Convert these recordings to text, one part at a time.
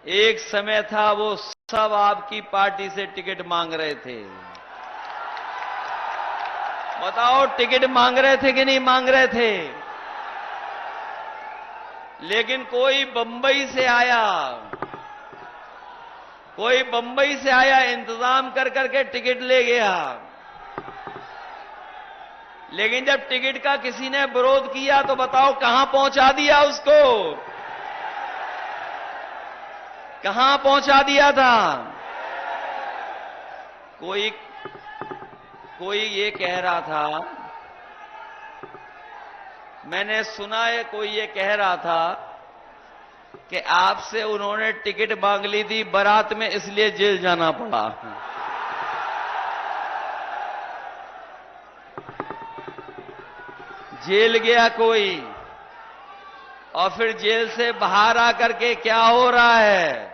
एक समय था वो सब आपकी पार्टी से टिकट मांग रहे थे। बताओ, टिकट मांग रहे थे कि नहीं मांग रहे थे? लेकिन कोई बंबई से आया, इंतजाम कर करके टिकट ले गया। लेकिन जब टिकट का किसी ने विरोध किया तो बताओ कहां पहुंचा दिया उसको? कहां पहुंचा दिया था? कोई ये कह रहा था, मैंने सुना है, कोई ये कह रहा था कि आपसे उन्होंने टिकट मांग ली थी बारात में, इसलिए जेल जाना पड़ा। जेल गया कोई, और फिर जेल से बाहर आकर के क्या हो रहा है?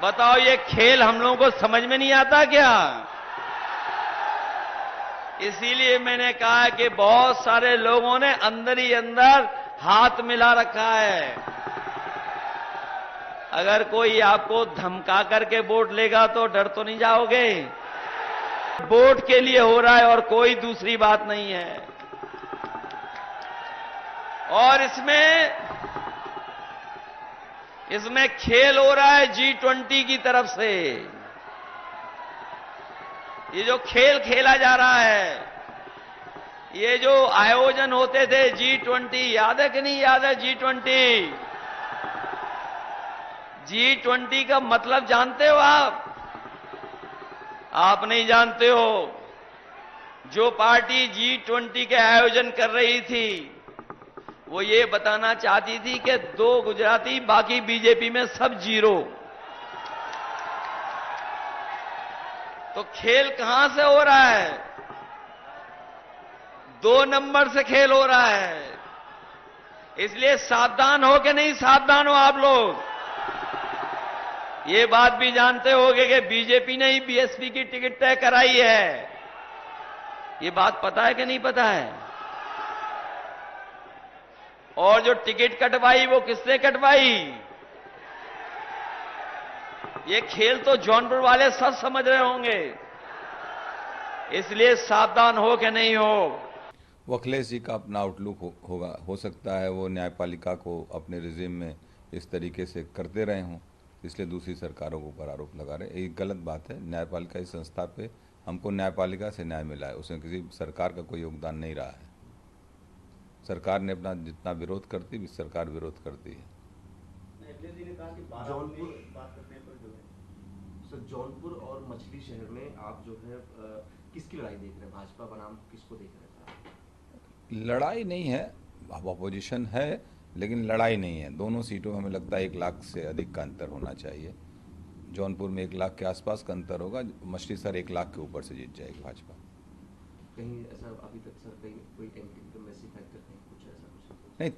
बताओ, ये खेल हम लोगों को समझ में नहीं आता क्या? इसीलिए मैंने कहा कि बहुत सारे लोगों ने अंदर ही अंदर हाथ मिला रखा है। अगर कोई आपको धमका करके वोट लेगा तो डर तो नहीं जाओगे? वोट के लिए हो रहा है और कोई दूसरी बात नहीं है। और इसमें खेल हो रहा है G20 की तरफ से। ये जो खेल खेला जा रहा है, ये जो आयोजन होते थे G20, याद है कि नहीं याद है? G20 का मतलब जानते हो आप? आप नहीं जानते हो। जो पार्टी G20 के आयोजन कर रही थी, वो ये बताना चाहती थी कि 2 गुजराती, बाकी बीजेपी में सब जीरो। तो खेल कहां से हो रहा है? 2 नंबर से खेल हो रहा है। इसलिए सावधान हो कि नहीं सावधान हो आप लोग? ये बात भी जानते होंगे कि बीजेपी ने ही बीएसपी की टिकट तय कराई है। ये बात पता है कि नहीं पता है? और जो टिकट कटवाई वो किसने कटवाई? ये खेल तो जौनपुर वाले सब समझ रहे होंगे। इसलिए सावधान हो कि नहीं हो? वो अखिलेश जी का अपना आउटलुक होगा, हो सकता है वो न्यायपालिका को अपने रिजिम में इस तरीके से करते रहे हों, इसलिए दूसरी सरकारों के ऊपर आरोप लगा रहे। एक गलत बात है। न्यायपालिका इस संस्था पे, हमको न्यायपालिका से न्याय मिला है, उसमें किसी सरकार का कोई योगदान नहीं रहा है। सरकार ने अपना जितना विरोध करती है, सरकार विरोध करती है। जौनपुर और मछली शहर में आप जो है किसकी लड़ाई देख रहे हैं? भाजपा बनाम किसको देख रहे हैं? लड़ाई नहीं है, अब अपोजिशन है, लेकिन लड़ाई नहीं है। दोनों सीटों में हमें लगता है 1 लाख से अधिक का अंतर होना चाहिए। जौनपुर में 1 लाख के आसपास का अंतर होगा, मछली सर 1 लाख के ऊपर से जीत जाएगी भाजपा। कहीं ऐसा अभी तक सर कहीं कोई एंटी फैक्टर कहीं कुछ ऐसा कुछ नहीं,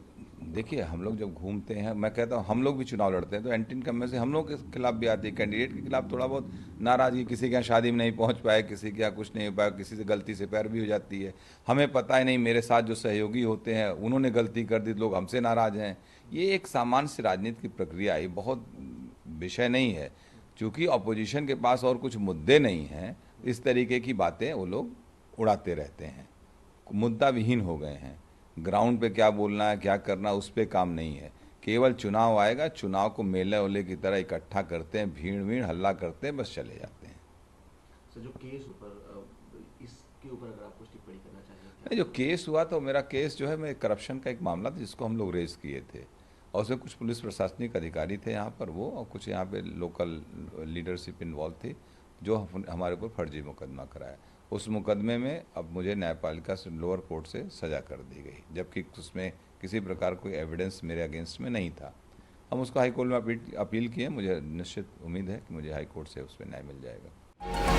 देखिए, हम लोग जब घूमते हैं, मैं कहता हूँ हम लोग भी चुनाव लड़ते हैं तो एंटी इनकम से हम लोग के खिलाफ भी आती है। कैंडिडेट के खिलाफ थोड़ा बहुत नाराजगी, किसी के यहाँ शादी में नहीं पहुँच पाए, किसी के यहाँ कुछ नहीं हो पाया, किसी से गलती से पैरवी हो जाती है। हमें पता ही नहीं, मेरे साथ जो सहयोगी होते हैं उन्होंने गलती कर दी, लोग हमसे नाराज हैं। ये एक सामान्य सी राजनीति की प्रक्रिया, ये बहुत विषय नहीं है। चूँकि अपोजिशन के पास और कुछ मुद्दे नहीं हैं, इस तरीके की बातें वो लोग उड़ाते रहते हैं, मुद्दा विहीन हो गए हैं। ग्राउंड पे क्या बोलना है, क्या करना, उस पर काम नहीं है। केवल चुनाव आएगा, चुनाव को मेले ओले की तरह इकट्ठा करते हैं, भीड़ हल्ला करते हैं, बस चले जाते हैं। सर, जो केस इसके ऊपर अगर आप कुछ टिप्पणी करना चाहिए? नहीं, जो केस हुआ तो मेरा केस जो है, मैं करप्शन का एक मामला था जिसको हम लोग रेज किए थे, और उसमें कुछ पुलिस प्रशासनिक अधिकारी थे यहाँ पर वो, और कुछ यहाँ पे लोकल लीडरशिप इन्वॉल्व थी, जो हमारे ऊपर फर्जी मुकदमा कराया। उस मुकदमे में अब मुझे न्यायपालिका से, लोअर कोर्ट से सजा कर दी गई, जबकि उसमें किसी प्रकार कोई एविडेंस मेरे अगेंस्ट में नहीं था। हम उसको हाई कोर्ट में अपील किए। मुझे निश्चित उम्मीद है कि मुझे हाई कोर्ट से उस पर न्याय मिल जाएगा।